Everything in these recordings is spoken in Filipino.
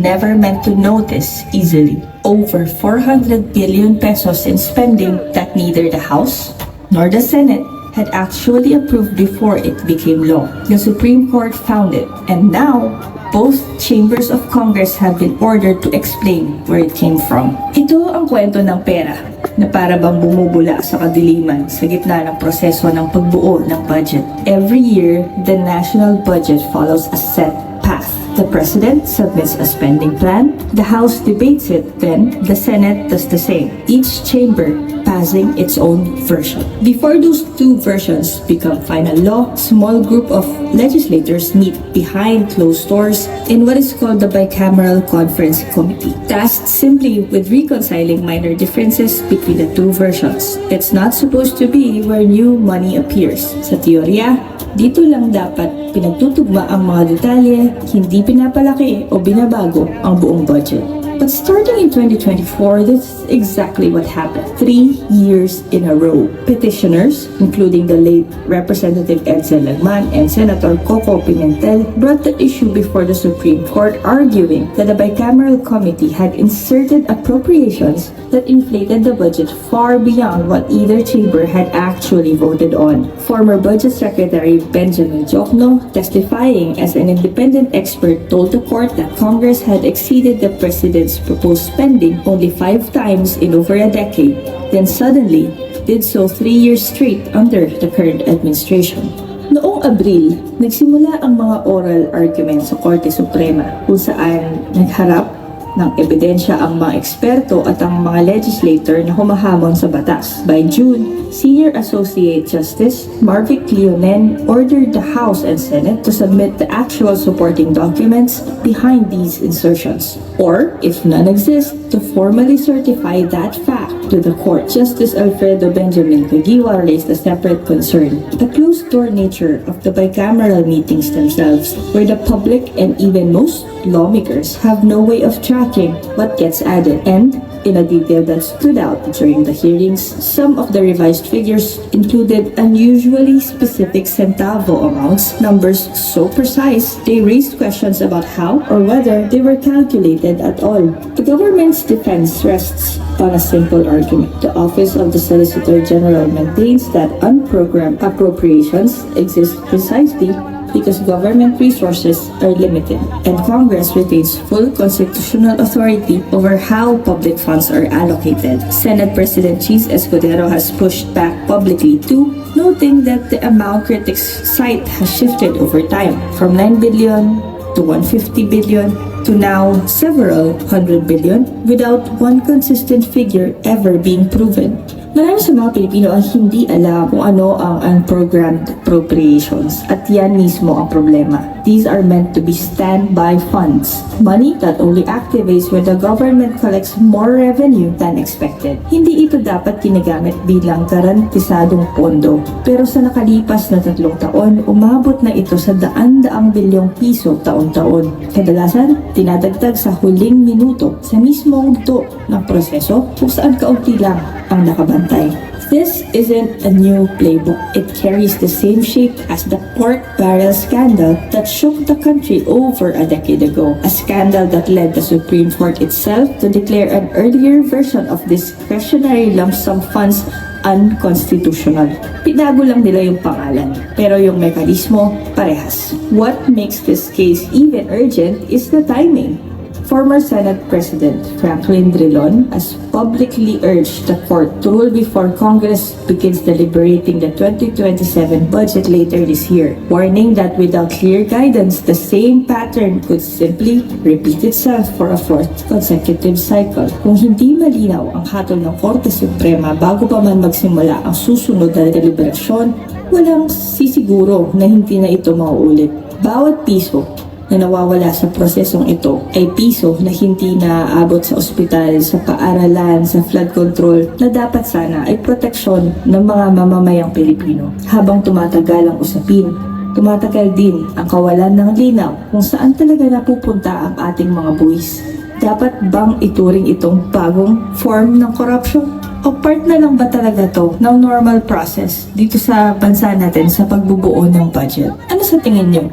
never meant to notice easily. Over 400 billion pesos in spending that neither the House nor the Senate had actually approved before it became law. The Supreme Court found it, and now both chambers of Congress have been ordered to explain where it came from. Ito ang kwento ng pera na para bang bumubula sa kadiliman sa gitna ng proseso ng pagbuo ng budget. Every year, the national budget follows a set path. The President submits a spending plan, the House debates it, then the Senate does the same, each chamber passing its own version. Before those two versions become final law, a small group of legislators meet behind closed doors in what is called the Bicameral Conference Committee, tasked simply with reconciling minor differences between the two versions. It's not supposed to be where new money appears. Sa teorya, dito lang dapat pinagtutugma ang mga detalye, hindi pinapalaki o binabago ang buong budget. But starting in 2024, this is exactly what happened. 3 years in a row, petitioners, including the late Representative Edsel Lagman and Senator Coco Pimentel, brought the issue before the Supreme Court, arguing that the bicameral committee had inserted appropriations that inflated the budget far beyond what either chamber had actually voted on. Former Budget Secretary Benjamin Jokno, testifying as an independent expert, told the court that Congress had exceeded the President's proposed spending only 5 times in over a decade, then suddenly did so 3 years straight under the current administration. Noong Abril, nagsimula ang mga oral arguments sa Korte Suprema kung saan nagharap ng ebidensya ang mga eksperto at ang mga legislator na humahamon sa batas. By June, Senior Associate Justice Marvick Leonen ordered the House and Senate to submit the actual supporting documents behind these insertions, or, if none exist, to formally certify that fact to the court. Justice Alfredo Benjamin Caguioa raised a separate concern: the closed-door nature of the bicameral meetings themselves, where the public and even most lawmakers have no way of tracking what gets added. And in a detail that stood out during the hearings, some of the revised figures included unusually specific centavo amounts, numbers so precise they raised questions about how or whether they were calculated at all. The government's defense rests on a simple argument. The Office of the Solicitor General maintains that unprogrammed appropriations exist precisely because government resources are limited, and Congress retains full constitutional authority over how public funds are allocated. Senate President Cheese Escudero has pushed back publicly too, noting that the amount critics cite has shifted over time, from 9 billion to 150 billion to now several hundred billion, without one consistent figure ever being proven. Marami sa mga Pilipino ang hindi alam kung ano ang unprogrammed appropriations, at yan mismo ang problema. These are meant to be standby funds, money that only activates when the government collects more revenue than expected. Hindi ito dapat ginagamit bilang garantisadong pondo, pero sa nakalipas na 3 taon, umabot na ito sa daan-daang bilyong piso taon-taon. Kadalasan, tinadagdag sa huling minuto sa mismong dulo ng proseso kung saan kaunti lang ang nakabantay. This isn't a new playbook. It carries the same shape as the pork barrel scandal that shook the country over a decade ago. A scandal that led the Supreme Court itself to declare an earlier version of discretionary lump sum funds unconstitutional. Pinago lang nila yung pangalan, pero yung mekanismo parehas. What makes this case even urgent is the timing. Former Senate President Franklin Drilon has publicly urged the court to rule before Congress begins deliberating the 2027 budget later this year, warning that without clear guidance, the same pattern could simply repeat itself for a 4th consecutive cycle. Kung hindi malinaw ang hatol ng Korte Suprema bago pa man magsimula ang susunod na deliberasyon, walang sisiguro na hindi na ito mauulit. Bawat piso na nawawala sa prosesong ito ay piso na hindi naaabot sa ospital, sa paaralan, sa flood control na dapat sana ay proteksyon ng mga mamamayang Pilipino. Habang tumatagal ang usapin, tumatagal din ang kawalan ng linaw kung saan talaga napupunta ang ating mga buwis. Dapat bang ituring itong bagong form ng corruption? O part na lang ba talaga to ng normal process dito sa bansa natin sa pagbubuo ng budget? Ano sa tingin niyo?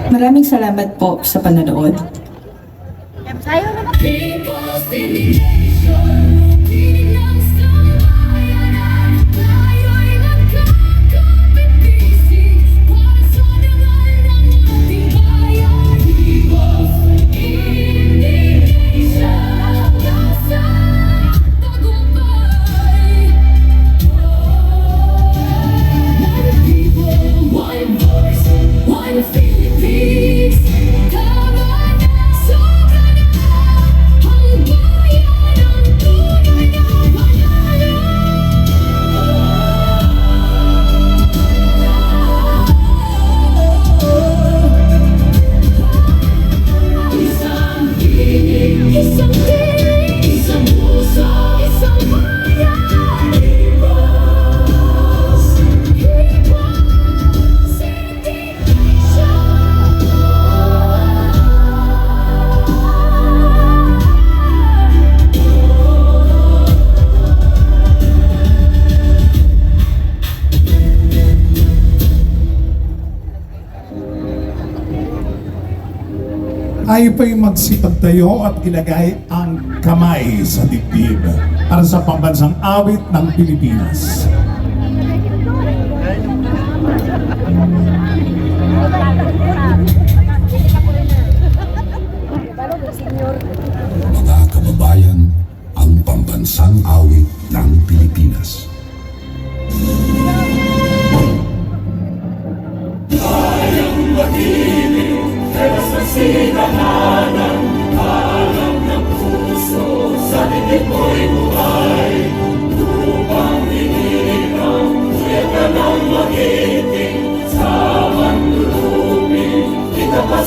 Maraming salamat po sa panonood. People's Innovation. Tinig ng sambayanan, tayo'y nagkakapipisig para sa dangal ng ating bayan. People's Innovation. Hanggang sa tagumpay. One people, one voice, one Philippines. Tama na, sobra na, ang bayan ang tunay na panalo. Isang tinig, isang puso, isang bayan. People's Tayo po'y magsipagtayo at ilagay ang kamay sa dibdib para sa pambansang awit ng Pilipinas. Mga kababayan, ang pambansang awit ng Pilipinas.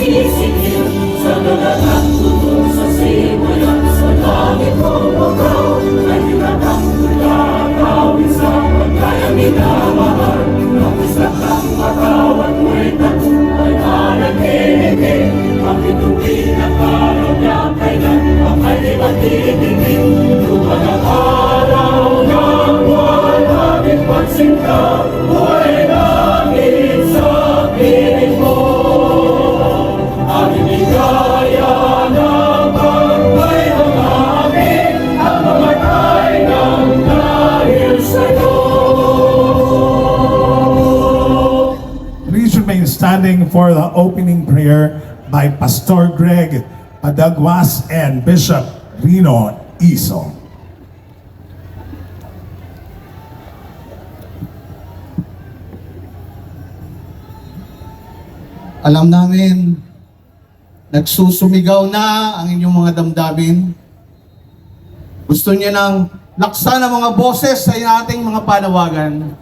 Sisikil sa dagat tungo sa simulan sa langit mong lugaw ay hinatang tulatawin sa pagkayang minamahal ang isang ng matawan mo'y tagumpay mananigin ang bituin ng araw niya kailan ang kailan titigil lupa ng araw ng walang pagsinta buhay langit sa piling mo. Please remain standing for the opening prayer by Pastor Greg Padagwas and Bishop Rino Iso. Alam namin, nagsusumigaw na ang inyong mga damdamin. Gusto niya nang laksan ang mga boses sa ating mga panawagan.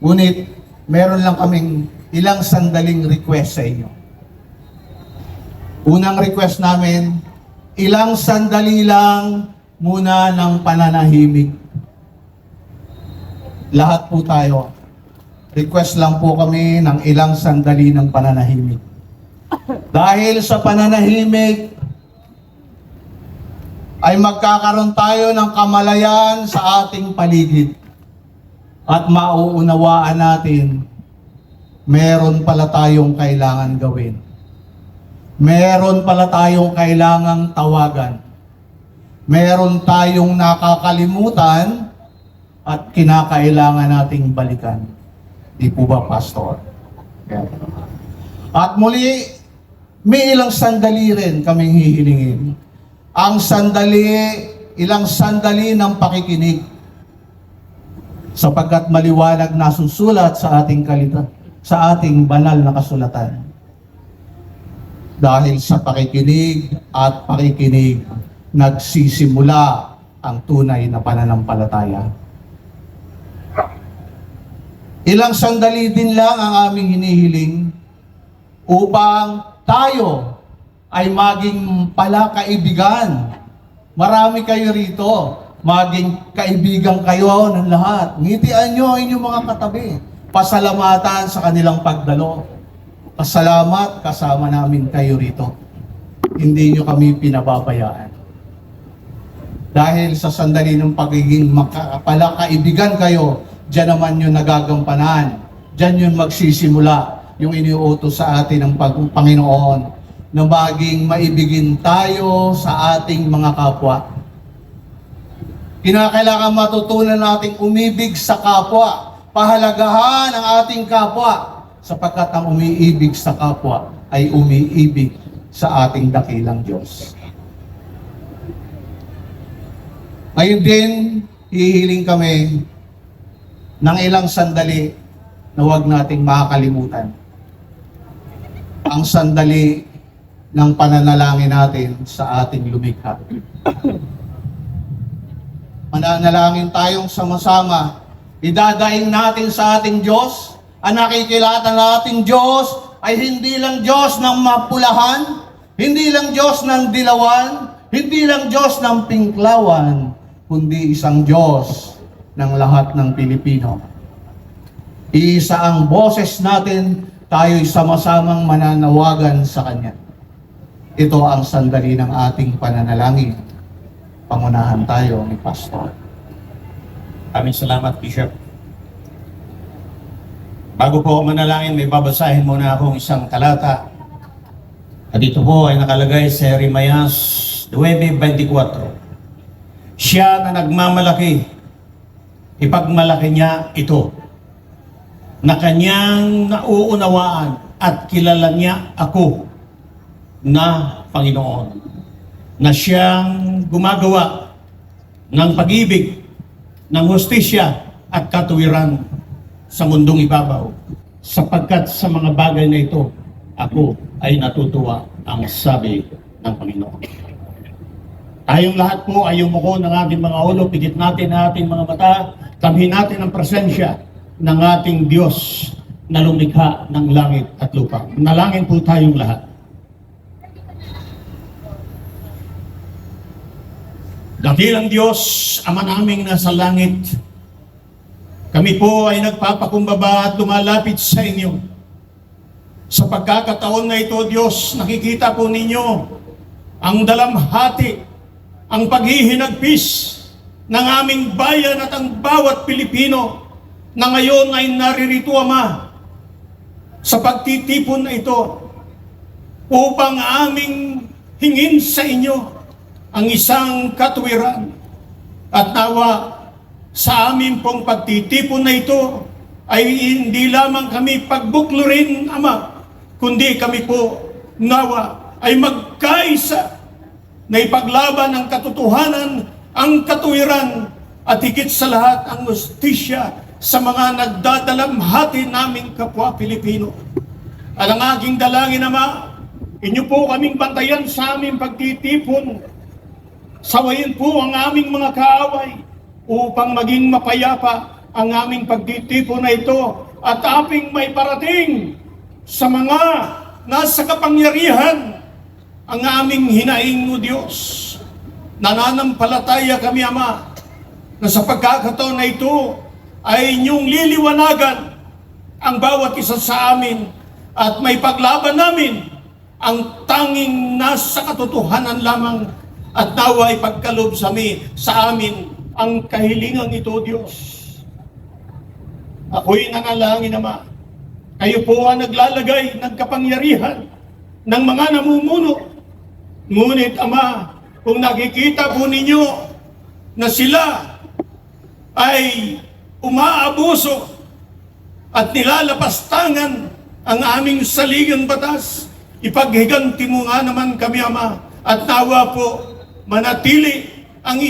Ngunit, meron lang kaming ilang sandaling request sa inyo. Unang request namin, ilang sandali lang muna ng pananahimik. Lahat po tayo. Request lang po kami ng ilang sandali ng pananahimik. Dahil sa pananahimik, ay magkakaroon tayo ng kamalayan sa ating paligid. At mauunawaan natin, meron pala tayong kailangan gawin. Meron pala tayong kailangang tawagan. Meron tayong nakakalimutan at kinakailangan nating balikan. Di po ba, Pastor? At muli, may ilang sandali rin kaming hihilingin. Ang sandali, ilang sandali ng pakikinig. Sapagkat maliwanag na susulat sa ating sa ating banal na kasulatan. Dahil sa pakikinig at pakikinig, nagsisimula ang tunay na pananampalataya. Ilang sandali din lang ang aming hinihiling upang tayo ay maging palakaibigan. Marami kayo rito, maging kaibigan kayo ng lahat. Ngitian nyo ang inyong mga katabi. Pasalamatan sa kanilang pagdalo. Pasalamat, kasama namin kayo rito. Hindi nyo kami pinababayaan. Dahil sa sandali ng pagiging palakaibigan kayo, diyan naman yung nagagampanan. Diyan yung magsisimula yung iniuutos sa atin ng Panginoon na maging maibigin tayo sa ating mga kapwa. Kinakailangan matutunan nating umibig sa kapwa, pahalagahan ang ating kapwa, sapagkat ang umiibig sa kapwa ay umiibig sa ating dakilang Diyos. Ngayon din, hihiling kami ng ilang sandali na huwag nating makakalimutan. Ang sandali ng pananalangin natin sa ating lumikha. Mananalangin tayong sama-sama. Idadaing natin sa ating Diyos. Ang nakikilala nating Diyos ay hindi lang Diyos ng mapulahan, hindi lang Diyos ng dilawan, hindi lang Diyos ng pinklawan, kundi isang Diyos ng lahat ng Pilipino. Iisa ang boses natin, tayo'y sama-samang mananawagan sa Kanya. Ito ang sandali ng ating pananalangin. Pangunahan tayo ni Pastor. Maraming salamat, Bishop. Bago po ako manalangin, may babasahin muna akong isang talata. At ito po ay nakalagay sa Jeremias 9:24. Siya na nagmamalaki, ipagmalaki niya ito, na kanyang nauunawaan at kilala niya ako na Panginoon, na siyang gumagawa ng pag-ibig, ng hustisya at katuwiran sa mundong ibabaw, sapagkat sa mga bagay na ito, ako ay natutuwa, ang sabi ng Panginoon. Tayong lahat po ay yumuko ng ating mga ulo, pigit natin ang ating mga mata, tamhin natin ang presensya ng ating Diyos na lumikha ng langit at lupa. Manalangin po tayong lahat. Dakilang Diyos, Ama naming nasa langit, kami po ay nagpapakumbaba at lumalapit sa inyo. Sa pagkakataon na ito, Diyos, nakikita po ninyo ang dalamhati, ang paghihinagpis ng aming bayan at ang bawat Pilipino na ngayon ay naririto, Ama, sa pagtitipon na ito upang aming hingin sa inyo ang isang katuwiran. At nawa sa amin pong pagtitipon na ito ay hindi lamang kami pagbuklurin, Ama, kundi kami po nawa ay magkaisa na ipaglaban ang katotohanan, ang katuwiran, at higit sa lahat ang hustisya sa mga nagdadalamhati naming kapwa Pilipino. At ang aking dalangin, Ama, inyo po kaming bantayan sa aming pagtitipon. Sawayin po ang aming mga kaaway upang maging mapayapa ang aming pagtitipon na ito at aming may parating sa mga nasa kapangyarihan ang aming hinaing, O Diyos. Nananampalataya kami, Ama, na sa pagkakataon na ito ay inyong liliwanagan ang bawat isa sa amin at may paglaban namin ang tanging nasa katotohanan lamang, at nawa ay pagkalob sa amin ang kahilingan ito, Diyos. Ako'y nanalangin, Ama, kayo po ang naglalagay ng kapangyarihan ng mga namumuno. Ngunit, Ama, kung nakikita po ninyo na sila ay umaabuso at nilalapastangan ang aming saligang batas, ipaghiganti mo nga naman kami, Ama, at nawa po manatili ang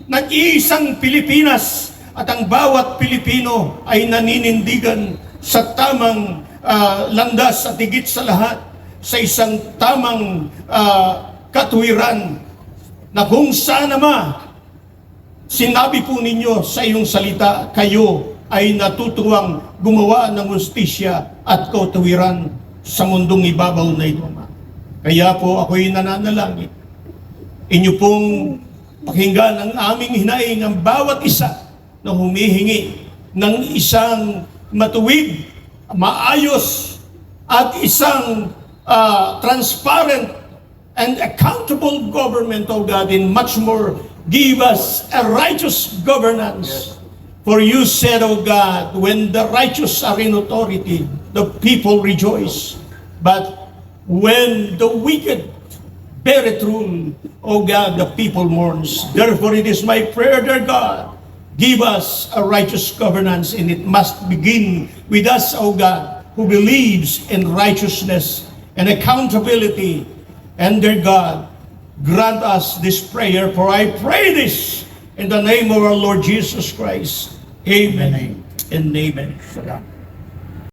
nag-iisang Pilipinas at ang bawat Pilipino ay naninindigan sa tamang landas at higit sa lahat sa isang tamang katuwiran na kung saan, Ama, sinabi po ninyo sa iyong salita, kayo ay natutuwang gumawa ng hustisya at katuwiran sa mundong ibabaw na ito, Ama. Kaya po ako'y nananalangin, inyo pong pakinggan ang aming hinaing, ang bawat isa na humihingi ng isang matuwid, maayos, at isang transparent and accountable government, O God, and much more, give us a righteous governance. For you said, O God, when the righteous are in authority, the people rejoice. But When the wicked bear it rule, O God, the people mourns. Therefore it is my prayer, dear God, give us a righteous governance, and it must begin with us, O God, who believes in righteousness and accountability. And dear God, grant us this prayer, for I pray this in the name of our Lord Jesus Christ. Amen and amen.